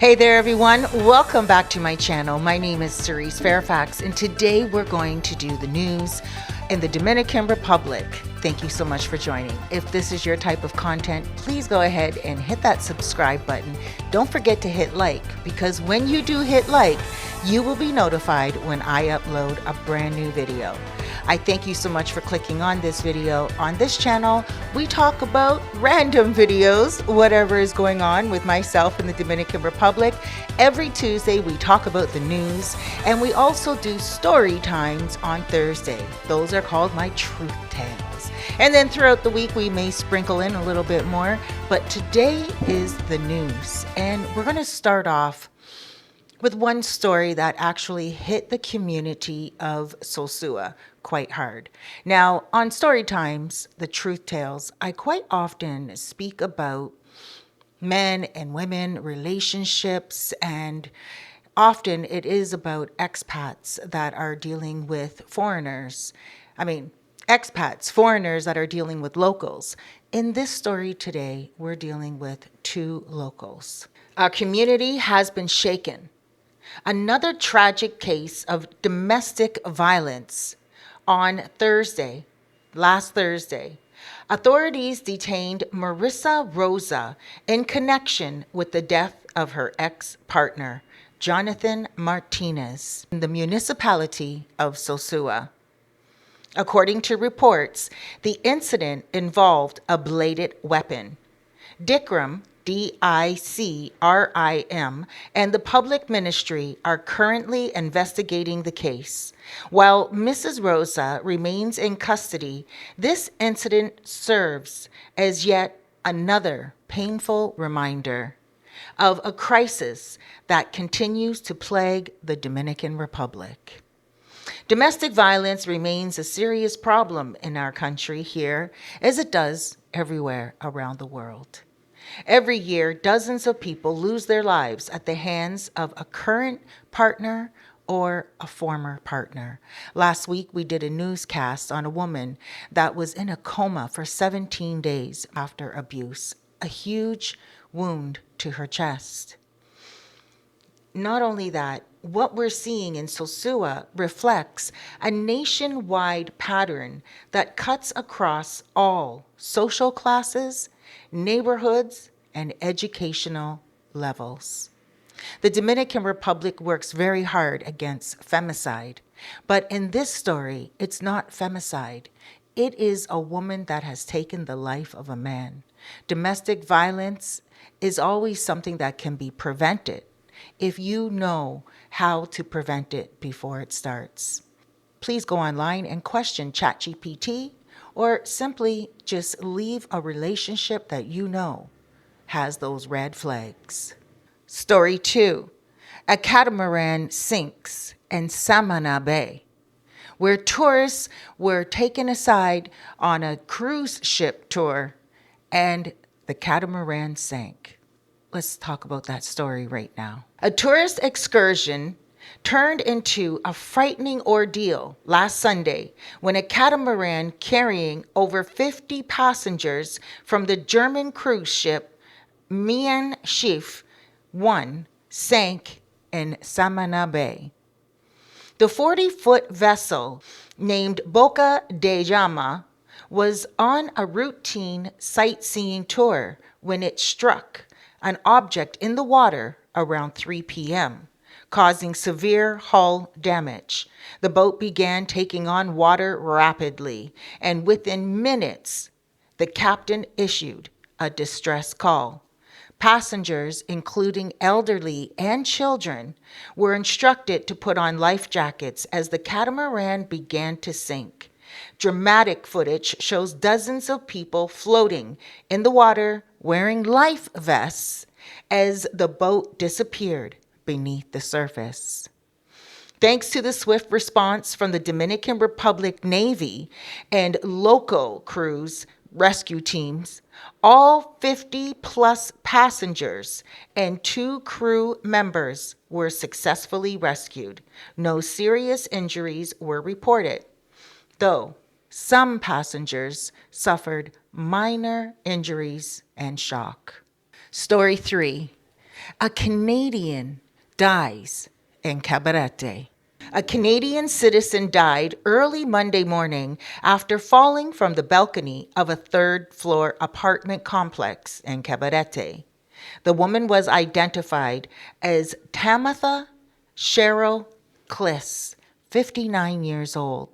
Hey there everyone, welcome back to my channel. My name is Cerise Fairfax and today we're going to do the news in the Dominican Republic. Thank you so much for joining. If this is your type of content, please go ahead and hit that subscribe button. Don't forget to hit like, because when you do hit like, you will be notified when I upload a brand new video. I thank you so much for clicking on this video. On this channel, we talk about random videos, whatever is going on with myself in the Dominican Republic. Every Tuesday, we talk about the news, and we also do story times on Thursday. Those are called my truth tales. And then throughout the week, we may sprinkle in a little bit more, but today is the news. And we're going to start off with one story that actually hit the community of Sosua quite hard. Now, on Story Times, the Truth Tales, I quite often speak about men and women relationships, and often it is about expats that are dealing with foreigners. Expats, foreigners that are dealing with locals. In this story today, we're dealing with two locals. Our community has been shaken. Another tragic case of domestic violence on last Thursday. Authorities detained Marissa Rosa in connection with the death of her ex-partner, Jonathan Martinez, in the municipality of Sosua. According to reports, the incident involved a bladed weapon. Dicram, DICRIM, and the public ministry are currently investigating the case. While Mrs. Rosa remains in custody, this incident serves as yet another painful reminder of a crisis that continues to plague the Dominican Republic. Domestic violence remains a serious problem in our country here, as it does everywhere around the world. Every year, dozens of people lose their lives at the hands of a current partner or a former partner. Last week, we did a newscast on a woman that was in a coma for 17 days after abuse, a huge wound to her chest. Not only that, what we're seeing in Sosua reflects a nationwide pattern that cuts across all social classes, neighborhoods, and educational levels. The Dominican Republic works very hard against femicide, but in this story, it's not femicide. It is a woman that has taken the life of a man. Domestic violence is always something that can be prevented if you know how to prevent it before it starts. Please go online and question ChatGPT, or simply just leave a relationship that you know has those red flags. Story 2. A catamaran sinks in Samana Bay, where tourists were taken aside on a cruise ship tour and the catamaran sank. Let's talk about that story right now. A tourist excursion turned into a frightening ordeal last Sunday when a catamaran carrying over 50 passengers from the German cruise ship Mein Schiff 1 sank in Samana Bay. The 40-foot vessel, named Boca de Llama, was on a routine sightseeing tour when it struck an object in the water around 3 p.m., causing severe hull damage. The boat began taking on water rapidly, and within minutes, the captain issued a distress call. Passengers, including elderly and children, were instructed to put on life jackets as the catamaran began to sink. Dramatic footage shows dozens of people floating in the water wearing life vests as the boat disappeared beneath the surface. Thanks to the swift response from the Dominican Republic Navy and local crews rescue teams, all 50-plus passengers and 2 crew members were successfully rescued. No serious injuries were reported, though some passengers suffered minor injuries and shock. Story 3. A Canadian dies in Cabarete. A Canadian citizen died early Monday morning after falling from the balcony of a third-floor apartment complex in Cabarete. The woman was identified as Tamitha Cheryl Kliss, 59 years old.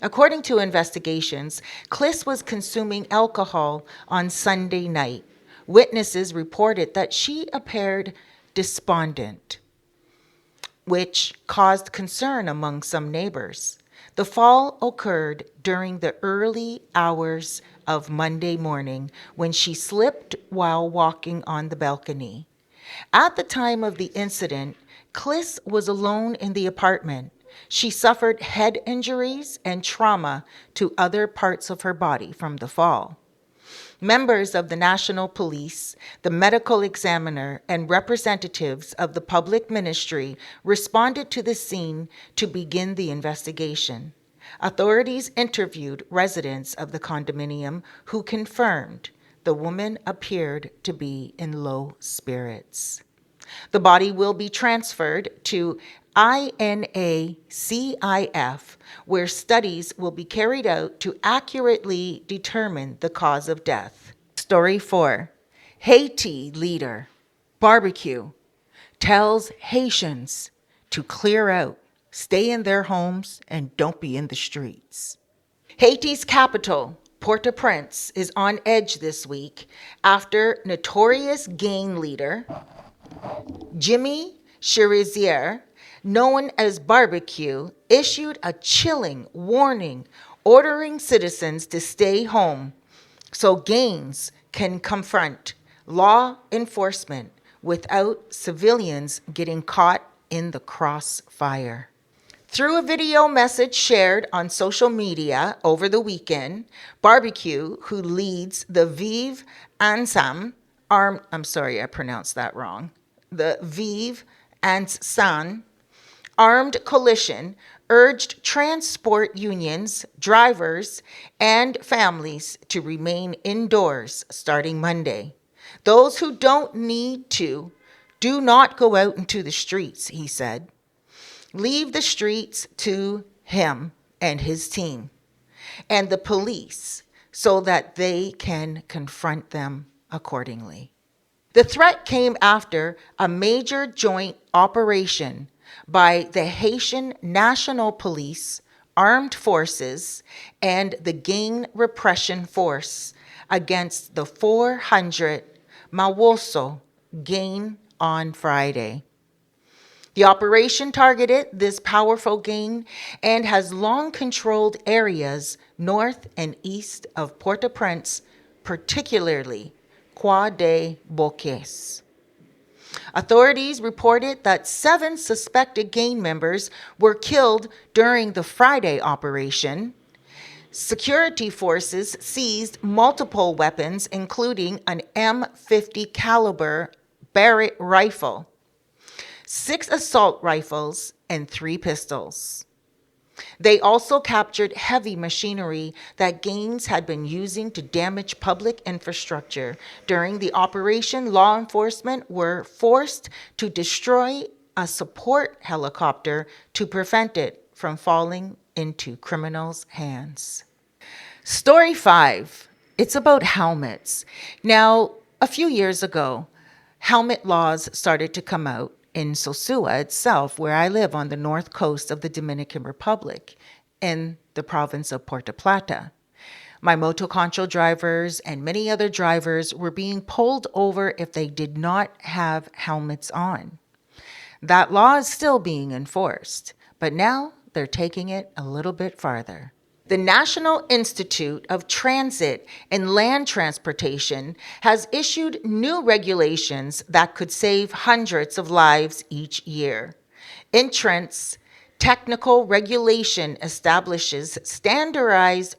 According to investigations, Kliss was consuming alcohol on Sunday night. Witnesses reported that she appeared despondent, which caused concern among some neighbors. The fall occurred during the early hours of Monday morning when she slipped while walking on the balcony. At the time of the incident, Kliss was alone in the apartment. She suffered head injuries and trauma to other parts of her body from the fall. Members of the National Police, the medical examiner, and representatives of the public ministry responded to the scene to begin the investigation. Authorities interviewed residents of the condominium who confirmed the woman appeared to be in low spirits. The body will be transferred to INACIF, where studies will be carried out to accurately determine the cause of death. Story 4. Haiti leader, barbecue, tells Haitians to clear out, stay in their homes, and don't be in the streets. Haiti's capital, Port-au-Prince, is on edge this week after notorious gang leader Jimmy Cerise, known as Barbecue, issued a chilling warning ordering citizens to stay home so gangs can confront law enforcement without civilians getting caught in the crossfire. Through a video message shared on social media over the weekend, Barbecue, who leads the Vive Ensemble, I'm sorry, I pronounced that wrong. The Vive Ensemble armed coalition urged transport unions, drivers, and families to remain indoors starting Monday. Those who don't need to, do not go out into the streets, he said. Leave the streets to him and his team and the police so that they can confront them accordingly. The threat came after a major joint operation by the Haitian National Police, Armed Forces, and the Gang Repression Force against the 400 Mawoso gang on Friday. The operation targeted this powerful gang and has long controlled areas north and east of Port-au-Prince, particularly Croix des Bouquets. Authorities reported that 7 suspected gang members were killed during the Friday operation. Security forces seized multiple weapons, including an M50 caliber Barrett rifle, 6 assault rifles, and 3 pistols. They also captured heavy machinery that gangs had been using to damage public infrastructure. During the operation, law enforcement were forced to destroy a support helicopter to prevent it from falling into criminals' hands. Story 5. It's about helmets. Now, a few years ago, helmet laws started to come out in Sosua itself, where I live on the north coast of the Dominican Republic in the province of Puerto Plata. My motoconcho drivers and many other drivers were being pulled over if they did not have helmets on. That law is still being enforced, but now they're taking it a little bit farther. The National Institute of Transit and Land Transportation has issued new regulations that could save hundreds of lives each year. Entrance technical regulation establishes standardized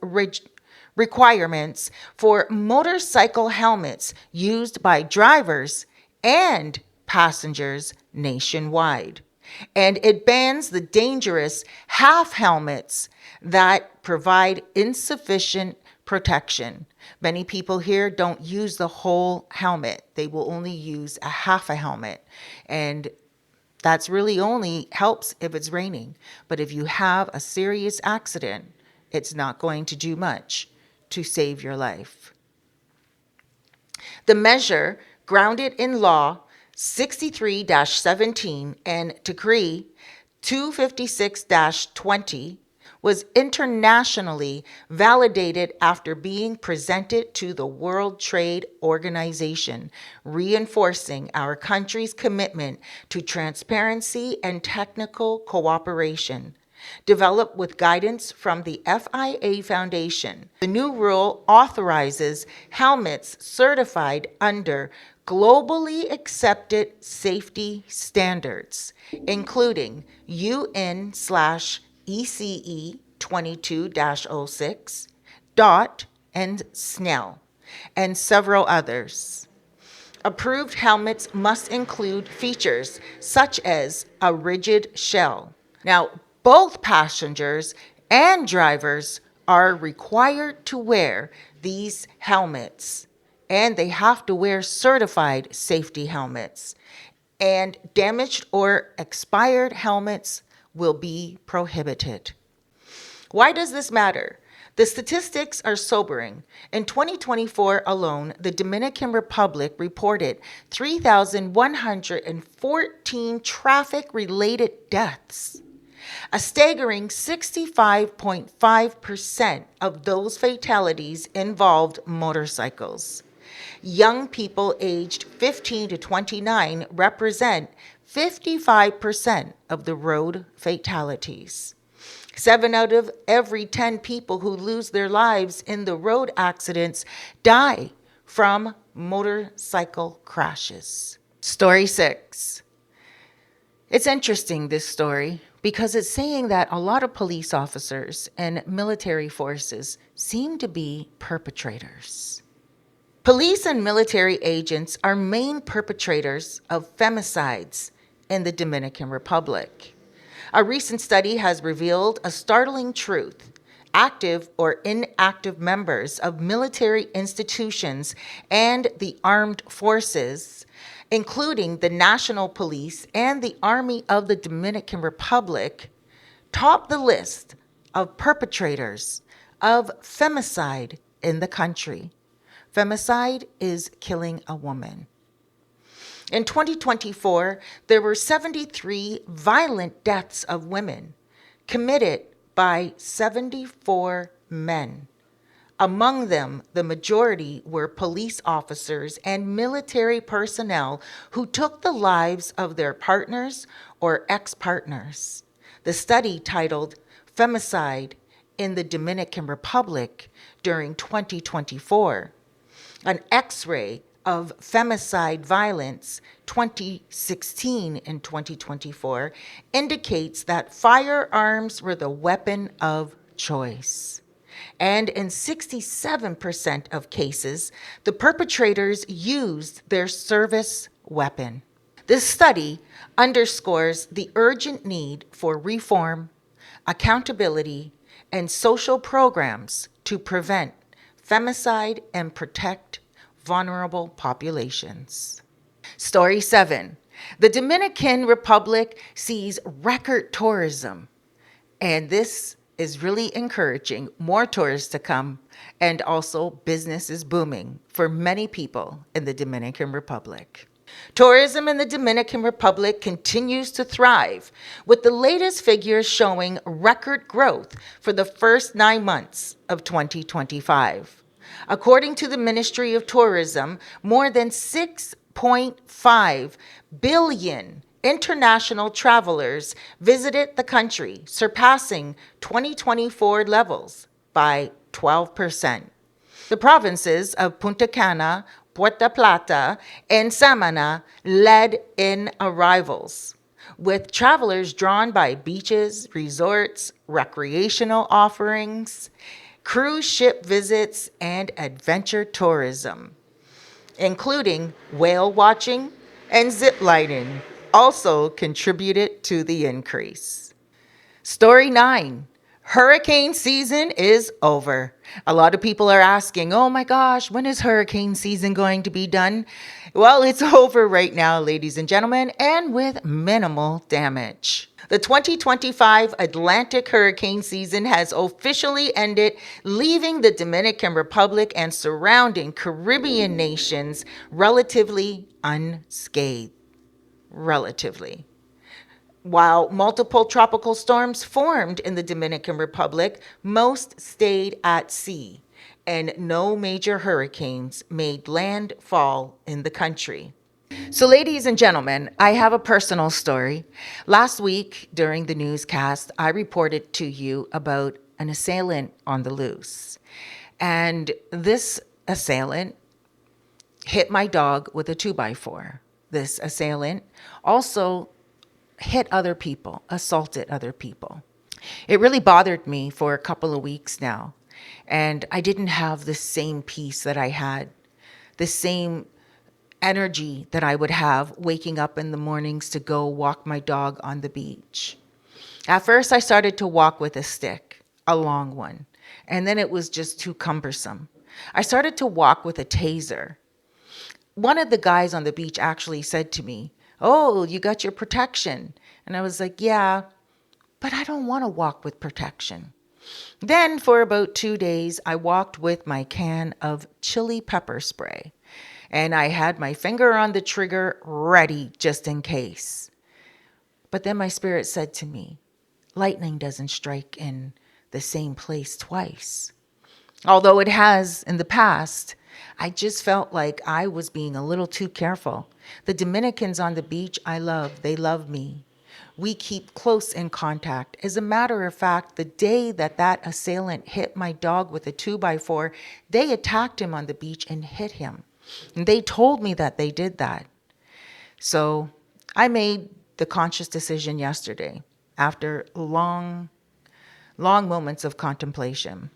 requirements for motorcycle helmets used by drivers and passengers nationwide. And it bans the dangerous half helmets that provide insufficient protection. Many people here don't use the whole helmet. They will only use a half a helmet. And that's really only helps if it's raining. But if you have a serious accident, it's not going to do much to save your life. The measure, grounded in Law 63-17 and Decree 256-20, was internationally validated after being presented to the World Trade Organization, reinforcing our country's commitment to transparency and technical cooperation. Developed with guidance from the FIA Foundation, the new rule authorizes helmets certified under globally accepted safety standards, including UN/ECE 22-06, DOT, and SNELL, and several others. Approved helmets must include features such as a rigid shell. Now, both passengers and drivers are required to wear these helmets, and they have to wear certified safety helmets. And damaged or expired helmets will be prohibited. Why does this matter? The statistics are sobering. In 2024 alone, the Dominican Republic reported 3,114 traffic-related deaths. A staggering 65.5% of those fatalities involved motorcycles. Young people aged 15 to 29 represent 55% of the road fatalities. 7 out of every 10 people who lose their lives in the road accidents die from motorcycle crashes. Story 6. It's interesting, this story, because it's saying that a lot of police officers and military forces seem to be perpetrators. Police and military agents are main perpetrators of femicides in the Dominican Republic. A recent study has revealed a startling truth. Active or inactive members of military institutions and the armed forces, including the National Police and the Army of the Dominican Republic, top the list of perpetrators of femicide in the country. Femicide is killing a woman. In 2024, there were 73 violent deaths of women committed by 74 men. Among them, the majority were police officers and military personnel who took the lives of their partners or ex-partners. The study, titled Femicide in the Dominican Republic during 2024, an X-ray of femicide violence 2016 and 2024, indicates that firearms were the weapon of choice. And in 67% of cases, the perpetrators used their service weapon. This study underscores the urgent need for reform, accountability, and social programs to prevent femicide and protect vulnerable populations. Story 7. The Dominican Republic sees record tourism, and this is really encouraging more tourists to come, and also business is booming for many people in the Dominican Republic. Tourism in the Dominican Republic continues to thrive, with the latest figures showing record growth for the first 9 months of 2025. According to the Ministry of Tourism, more than 6.5 billion international travelers visited the country, surpassing 2024 levels by 12%. The provinces of Punta Cana, Puerto Plata, and Samana led in arrivals, with travelers drawn by beaches, resorts, recreational offerings, cruise ship visits, and adventure tourism, including whale watching and zip lining, also contributed to the increase. Story 9. Hurricane season is over. A lot of people are asking, oh my gosh, when is hurricane season going to be done? Well, it's over right now, ladies and gentlemen, and with minimal damage. The 2025 Atlantic hurricane season has officially ended, leaving the Dominican Republic and surrounding Caribbean nations relatively unscathed. Relatively. While multiple tropical storms formed in the Dominican Republic, most stayed at sea, and no major hurricanes made landfall in the country. So, ladies and gentlemen, I have a personal story. Last week during the newscast, I reported to you about an assailant on the loose. And this assailant hit my dog with a 2x4. This assailant also hit other people, assaulted other people. It really bothered me for a couple of weeks now. And I didn't have the same peace that I had, the same energy that I would have waking up in the mornings to go walk my dog on the beach. At first, I started to walk with a stick, a long one, and then it was just too cumbersome. I started to walk with a taser. One of the guys on the beach actually said to me, "Oh, you got your protection." And I was like, "Yeah, but I don't want to walk with protection." Then for about 2 days, I walked with my can of chili pepper spray. And I had my finger on the trigger ready just in case. But then my spirit said to me, lightning doesn't strike in the same place twice. Although it has in the past, I just felt like I was being a little too careful. The Dominicans on the beach I love, they love me. We keep close in contact. As a matter of fact, the day that assailant hit my dog with a 2x4, they attacked him on the beach and hit him. And they told me that they did that. So I made the conscious decision yesterday, after long moments of contemplation,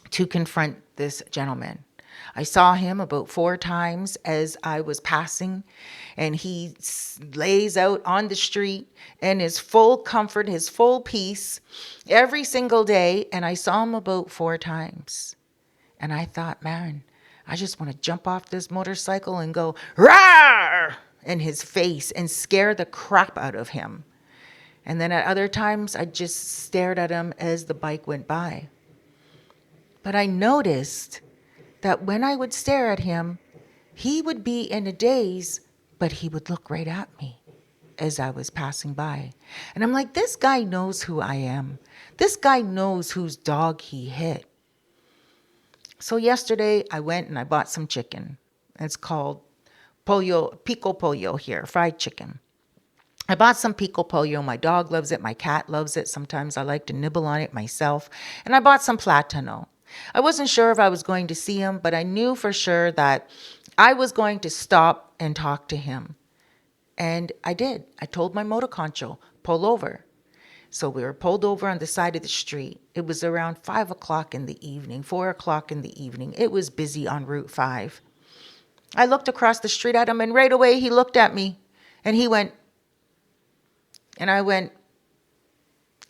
to confront this gentleman. I saw him about 4 times as I was passing, and he lays out on the street in his full comfort, his full peace, every single day, and I saw him about 4 times. And I thought, man, I just want to jump off this motorcycle and go, "Rawr!" in his face and scare the crap out of him. And then at other times, I just stared at him as the bike went by. But I noticed that when I would stare at him, he would be in a daze, but he would look right at me as I was passing by. And I'm like, this guy knows who I am. This guy knows whose dog he hit. So yesterday I went and I bought some chicken. It's called pico pollo here, fried chicken. I bought some pico pollo. My dog loves it. My cat loves it. Sometimes I like to nibble on it myself. And I bought some platano. I wasn't sure if I was going to see him, but I knew for sure that I was going to stop and talk to him. And I did. I told my motor concho, pull over. So we were pulled over on the side of the street. It was around 5 o'clock in the evening, 4 o'clock in the evening. It was busy on Route 5. I looked across the street at him, and right away he looked at me. And he went, and I went,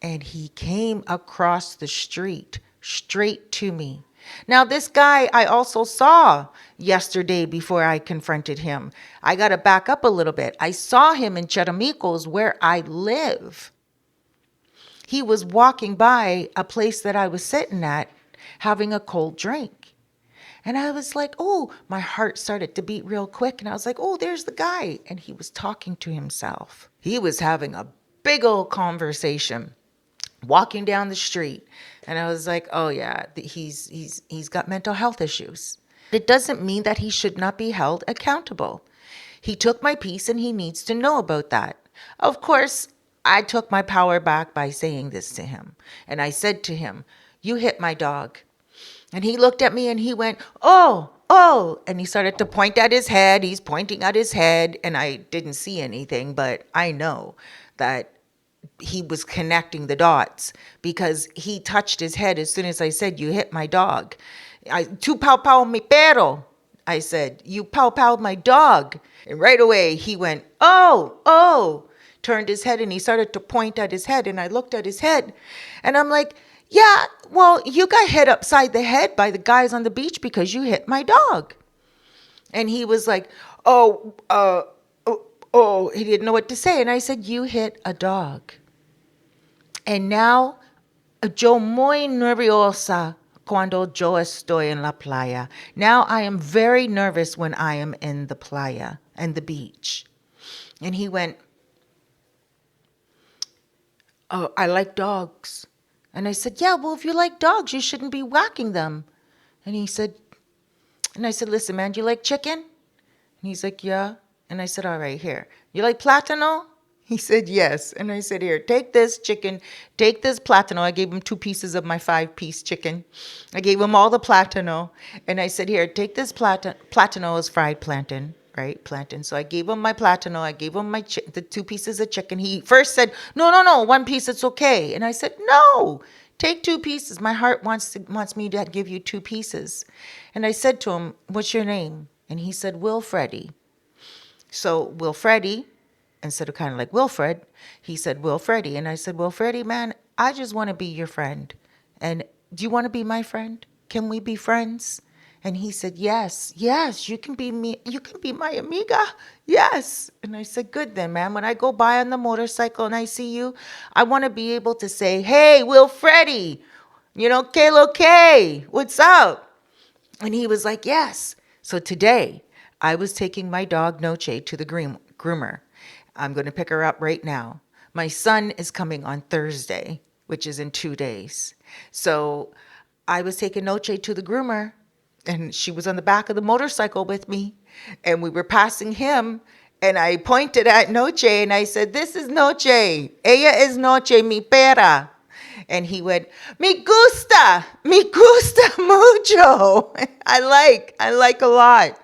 and he came across the street straight to me. Now, this guy I also saw yesterday before I confronted him. I got to back up a little bit. I saw him in Cheramicos, where I live. He was walking by a place that I was sitting at, having a cold drink. And I was like, oh, my heart started to beat real quick. And I was like, oh, there's the guy. And he was talking to himself. He was having a big old conversation, walking down the street. And I was like, oh yeah, he's got mental health issues. It doesn't mean that he should not be held accountable. He took my piece and he needs to know about that. Of course, I took my power back by saying this to him. And I said to him, you hit my dog. And he looked at me and he went, oh. And he started to point at his head. He's pointing at his head. And I didn't see anything, but I know that he was connecting the dots because he touched his head as soon as I said, you hit my dog. Tu pau mi perro. I said, you pau my dog. And right away he went, oh. turned his head and he started to point at his head. And I looked at his head and I'm like, yeah, well, you got hit upside the head by the guys on the beach because you hit my dog. And he was like, he didn't know what to say. And I said, you hit a dog. And now, yo muy nerviosa cuando yo estoy en la playa. Now I am very nervous when I am in the playa and the beach. And he went, oh, I like dogs. And I said, yeah, well, if you like dogs, you shouldn't be whacking them. And he said, and I said, listen, man, do you like chicken? And he's like, yeah. And I said, all right, here. You like platano? He said, yes. And I said, here, take this chicken, take this platano. I gave him 2 pieces of my 5-piece chicken. I gave him all the platano. And I said, here, take this platano is fried plantain, right? Plantain. So I gave him my platano. I gave him the 2 pieces of chicken. He first said, no, 1 piece, it's okay. And I said, no, take 2 pieces. My heart wants me to give you 2 pieces. And I said to him, what's your name? And he said, Wilfreddie. So Wilfreddie, instead of kind of like Wilfred, he said, Wilfreddie. And I said, Wilfreddie, man, I just want to be your friend. And do you want to be my friend? Can we be friends? And he said, yes, you can be me. You can be my amiga. Yes. And I said, good then, man. When I go by on the motorcycle and I see you, I want to be able to say, hey, Wilfreddie, que lo que? What's up? And he was like, yes. So today I was taking my dog Noche to the groomer. I'm going to pick her up right now. My son is coming on Thursday, which is in 2 days. So I was taking Noche to the groomer, and she was on the back of the motorcycle with me, and we were passing him, and I pointed at Noche, and I said, this is Noche. Ella es Noche, mi pera. And he went, me gusta mucho. I like a lot.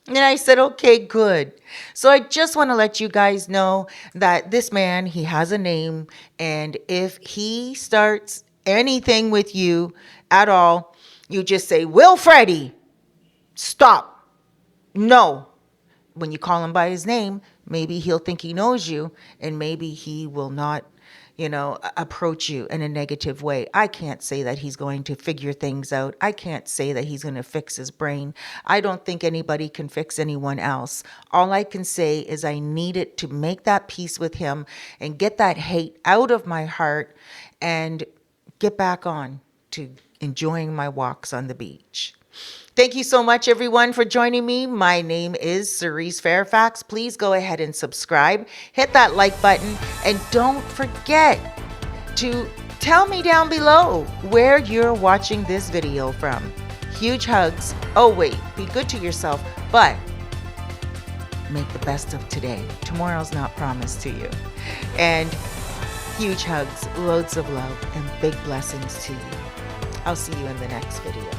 And I said, okay, good. So I just want to let you guys know that this man, he has a name. And if he starts anything with you at all, you just say, Wilfreddie, stop. No. When you call him by his name, maybe he'll think he knows you and maybe he will not approach you in a negative way. I can't say that he's going to figure things out. I can't say that he's going to fix his brain. I don't think anybody can fix anyone else. All I can say is I needed to make that peace with him and get that hate out of my heart and get back on to enjoying my walks on the beach. Thank you so much, everyone, for joining me. My name is Cerise Fairfax. Please go ahead and subscribe. Hit that like button. And don't forget to tell me down below where you're watching this video from. Huge hugs. Oh, wait. Be good to yourself, but make the best of today. Tomorrow's not promised to you. And huge hugs, loads of love, and big blessings to you. I'll see you in the next video.